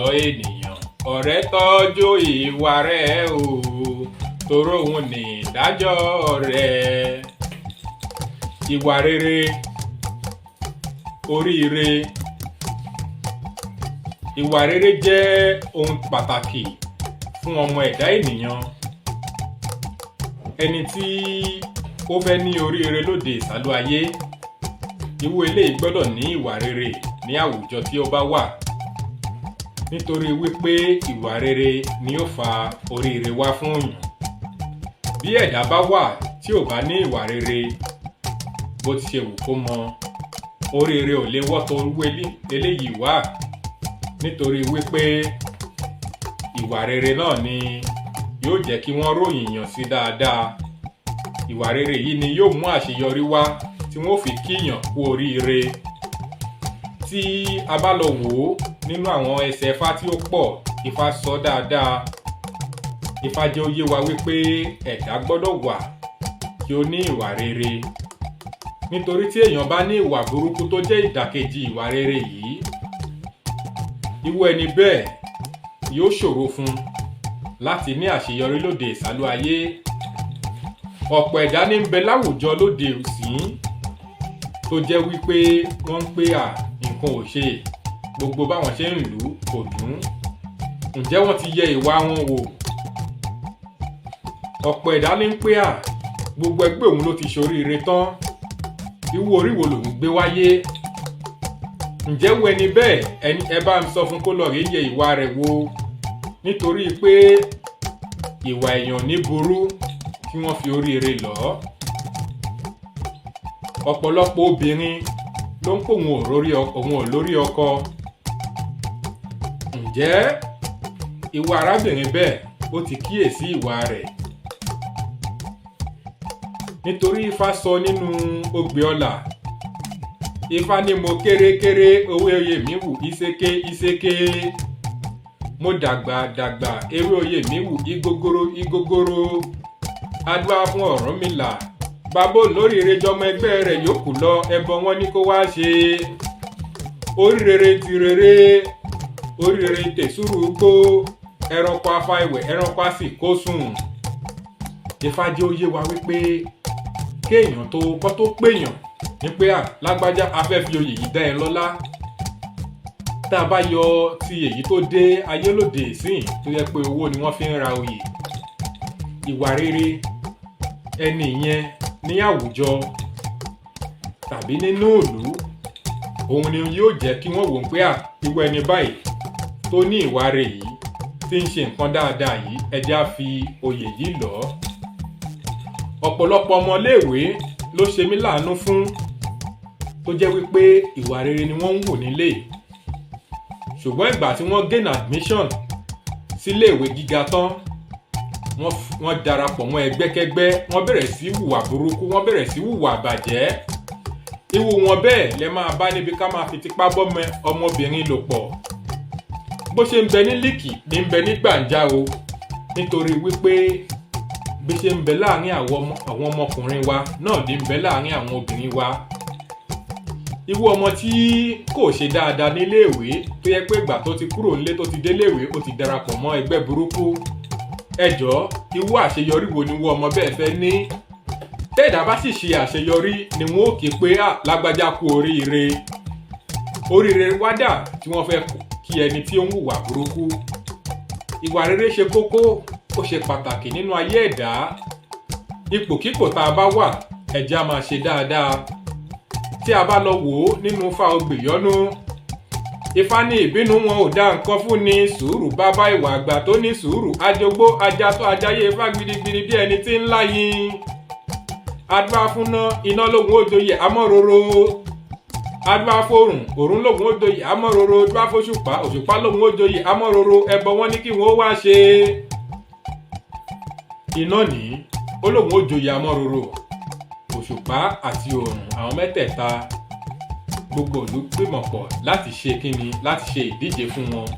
lọ́dọ̀ ènìyàn. Ọ̀rẹ́ tọ́jú ìwà rẹ̀ o, toró òun ní ìdájọ́ rẹ̀. Ìwà rere, oríire. Ìwà rere jẹ́ ohun pàtàkì fún ọmọ ẹ̀dá ènìyàn. Ẹni tí ó fẹ́ ní oríire lóde ìsálú ayé, irú eléyìí gbọ́dọ̀ ní ìwà rere ní àwùjọ tí ó bá wà. Nítorí wípé ìwà rere ni ó fa oríire wá fún èèyàn. Bí ẹ̀dá bá wà tí ò bá ní ìwà rere, bó ti ṣe wù kó mọ, oríire ò lè wọ́tọ̀ orú eléyìí wá. Nítorí wípé ìwà rere náà ni yóò jẹ́ kí wọ́n ròyìn yàn sí dáadáa. Ìwà rere yìí ni yóò mú àṣeyọrí wá tí wọ́n fi kíyàn kú oríire. Tí a bá lọ wò ó nínú àwọn ẹsẹ̀ Ifá tí ó pọ̀, Ifá sọ dáadáa. Ifá jẹ́ ó yé wa wípé ẹ̀dá gbọ́dọ̀ wà kí ó ní ìwà rere. Nítorí tí èèyàn bá ní ìwà burúkú tó jẹ́ ìdàkejì ìwà rere yìí, irú ẹni bẹ́ẹ̀ yóò ṣòro fún láti ní àṣeyọrí lóde ìsálú ayé. Ọ̀pọ̀ ẹ̀dá ní ń bẹ láwùjọ lóde òsín tó jẹ́ wípé wọ́n ń pé nǹkan ò ṣe, gbogbo báwọn ṣe ń lù kò dùn. Ǹjẹ́ wọ́n ti yẹ ìwà wọn wò? Ọ̀pọ̀ ẹ̀dá ní ń pé gbogbo ẹgbẹ́ òun ló ti ṣoríire tán, irú orí wo lòun gbé wáyé? Ǹjẹ́ wo ẹni bẹ́ẹ̀ ẹ bá ń sọ fún kó lọ rí yẹ ìwà rẹ̀ wò? Nítorí pé ìwà èèyàn ní burú kí wọ́n fi oríire lọ̀. Ọ̀pọ̀lọpọ̀ obìnrin ló ń pò òun ò lórí ọkọ. Ǹjẹ́ ìwà arábìnrin bẹ́ẹ̀ ó ti kíyèsí ìwà rẹ̀? Nítorí Ifá sọ nínú Ogbè Ọlà, Ifá ní mo kéré owó oyè mi wù ìséké. Mo dàgbà ewé oyè mi wù igogoro. Adúá fún Ọ̀rúnmìlà, bàbá olóríire jọmọ ẹgbẹ́ rẹ̀ yòókù lọ, ẹbọ wọn ní kó wá ṣe. Oríire ti rere, oríire tèsúrú gbó, ẹranko afá ìwẹ̀, ẹranko á sì kó sùn. Ifá jẹ́ ó yé wa wípé kéèyàn kọ́ tó péyàn ní pé lágbájá a fẹ́ fi oyè yìí dá ẹ lọ́lá. Tá a bá yọ ti èyí tó dé ayé lóde ìsìn tó yẹ pé owó ni wọ́n fi ń ra oyè, ìwà rere ẹni yẹn ní àwùjọ tàbí nínú ìlú, òun ni yóò jẹ́ kí wọ́n wò pé irú ẹni báyìí tó ní ìwà rere yìí tí ń ṣe nǹkan dáadáa yìí, ẹ jẹ́ á fi oyè yìí lọ̀. Ọ̀pọ̀lọpọ̀ ọmọléèwé ló ṣe mí láàánú fún, tó jẹ́ wípé ìwà rere ni wọ́n ń wò nílé. Ṣùgbọ́n ìgbà tí wọ́n gain admission sílé ìwé gíga tán, wọ́n darapọ̀ mọ́ ẹgbẹ́kẹ́gbẹ́, wọ́n bẹ̀rẹ̀ sí hùwà burúkú, wọ́n bẹ̀rẹ̀ sí hùwà bàjẹ́. Irú wọn bẹ́ẹ̀ lẹ máa bá níbi ká máa fi tipá bọ́mọ ọmọbìnrin lò pọ̀. Bó ṣe ń bẹ ní líkì ní ń bẹ ní gbàǹjà o. Nítorí wípé bí ṣe ń bẹ láàrin àwọn ọmọkùnrin wa náà ní ń bẹ láàrin àwọn obìnrin wa. Irú ọmọ tí kò ṣe dáadáa níléèwé tó yẹ pé ìgbà tó ti kúrò nílé tó ti déléèwé ó ti darapọ̀ mọ́ ẹgbẹ́ burúkú. Ẹ jọ̀ọ́, irú àṣeyọrí wo ni irú ọmọ bẹ́ẹ̀ fẹ́ ní? Tẹ́ẹ̀dá bá sì ṣe àṣeyọrí ni wọ́n ó kí pé lágbájá kú oríire. Oríire wádà tí wọ́n fẹ́ kí ẹni tí ó ń hùwà burúkú. Ìwà rere ṣe kókó, ó ṣe pàtàkì nínú ayé ẹ̀dá. Ipòkípò tá a bá wà, ẹ jẹ́ á máa ṣe dáadáa. Tí a bá lọ wò ó nínú Ifá Ogbèyọ́nú, Ifá ní ìbínú wọn ò dá nǹkan fún ni, sùúrù bàbá ìwà àgbà tó ní sùúrù, ajogbó ajatọ́ ajáyé Ifá gbidigbidi bí ẹni tí ń láyìn. Adúá fúnná, iná lógun ó joyè amọ́roro. Adúá fórùn, òrùn lógun ó joyè amọ́roro. Adúá fóṣùpá, òṣùpá lógun ó joyè amọ́roro. Ẹbọ wọn ní kí wọn ó wá ṣe. Iná ní ó lógun ó joyè amọ́roro. Òṣùpá àti òrùn, àwọn mẹ́tẹ̀ẹ̀ta, gbogbo ìlú gbìmọ̀ pọ̀ láti ṣe kíni, láti ṣe ìdíje fún wọn.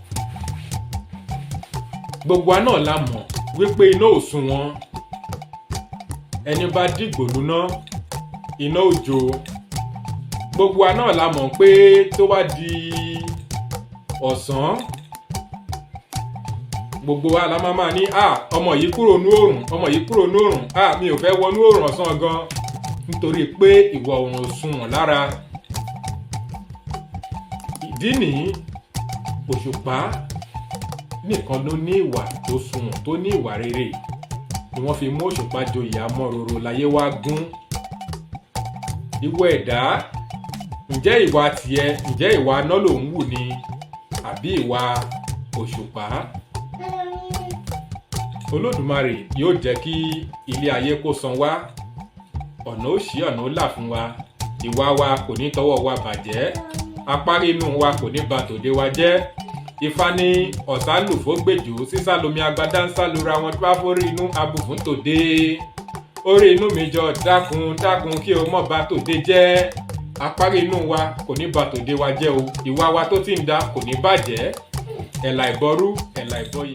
Gbogbo wa náà la mọ̀ wípé iná ò sún wọn. Ẹni bá dìgbò lúná, iná ò jó. Gbogbo wa náà la mọ̀ pé tó bá di ọ̀sán gbogbo wa la máa ní ọmọ yìí kúrò ní oòrùn, ọmọ yìí kúrò ní oòrùn, mi ò fẹ́ wọnú oòrùn ọ̀sán gan, nítorí pé ìwọ̀ oòrùn ò sunwọ̀n lára. ìdí nìyí òṣùpá nìkan ló ní ìwà tó sunwọ̀n, tó ní ìwà rere, ni wọ́n fi mú òṣùpá joyè amọ́roro láyé wá gún. ìwọ ẹ̀dá, ǹjẹ́ ìwà tiẹ̀, ǹjẹ́ ìwà iná ló ń wù ni àbí ìwà òṣùpá? Olódùmarè yóò jẹ́ kí ilé ayé kó san wá, ọ̀nà ó ṣí, ọ̀nà ó là fún wa, ìwà wa kò ní tọwọ́ wa bàjẹ́, apárí inú wa kò ní ba tòde wa jẹ́. Ifá ní ọ̀sálùfógbèjò, sísálómi agbádá ń sálura wọn tó bá forí inú abùfún tòde. Orí inú mi jọ dákun dákun kí o mọ̀ bá tòde jẹ́. Apárí inú wa kò ní ba tòde wa jẹ́ o, ìwà wa tó ti ń da kò ní bàjẹ́. Ẹ̀là ìbọrú, ẹ̀là ìbọyè.